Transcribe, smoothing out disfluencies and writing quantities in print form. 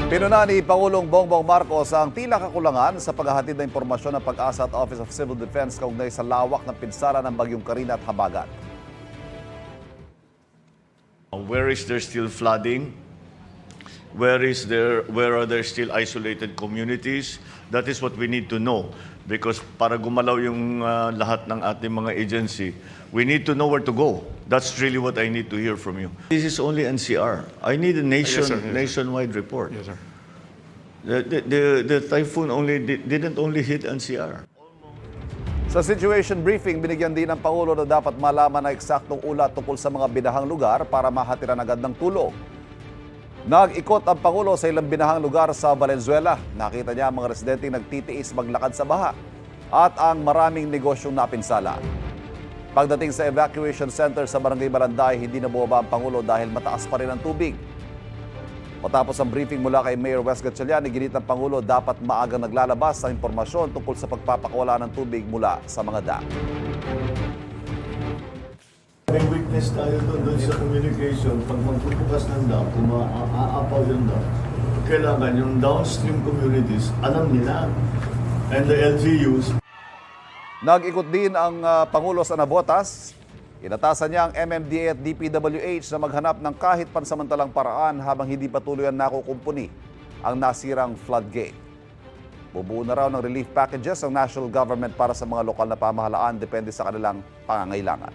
Pinuna ni Pangulong Bongbong Marcos ang tila kakulangan sa paghahatid ng impormasyon ng Pag-asa at Office of Civil Defense kaugnay sa lawak ng pinsala ng Bagyong Carina at Habagat. Where is there still flooding? Where are there still isolated communities? That is what we need to know, because para gumalaw yung lahat ng ating mga agency, we need to know where to go. That's really what I need to hear from you. This is only NCR. I need a nationwide report. Yes, sir. The typhoon didn't only hit NCR. Sa situation briefing, binigyan din ng Pangulo na dapat malaman na eksaktong ulat tungkol sa mga binahang lugar para mahatiran agad ng tulong. Nag-ikot ang Pangulo sa ilang binahang lugar sa Valenzuela. Nakita niya ang mga residenteng nagtitiis maglakad sa baha at ang maraming negosyong napinsala. Pagdating sa evacuation center sa Barangay Balanday, hindi na bumaba ang Pangulo dahil mataas pa rin ang tubig. Matapos ang briefing mula kay Mayor Wes Gatchalian, iginit ng Pangulo dapat maagang naglalabas ng impormasyon tungkol sa pagpapakawala ng tubig mula sa mga dam. May weakness tayo doon sa communication. Pag magbubukas ng dam, kung maaapaw yung dam, kailangan yung downstream communities, alam nila. And the LGUs. Nag-ikot din ang Pangulo sa Navotas. Inatasan niya ang MMDA at DPWH na maghanap ng kahit pansamantalang paraan habang hindi patuloy ang nakukumpuni ang nasirang floodgate. Bubuo na raw ng relief packages ang national government para sa mga lokal na pamahalaan depende sa kanilang pangangailangan.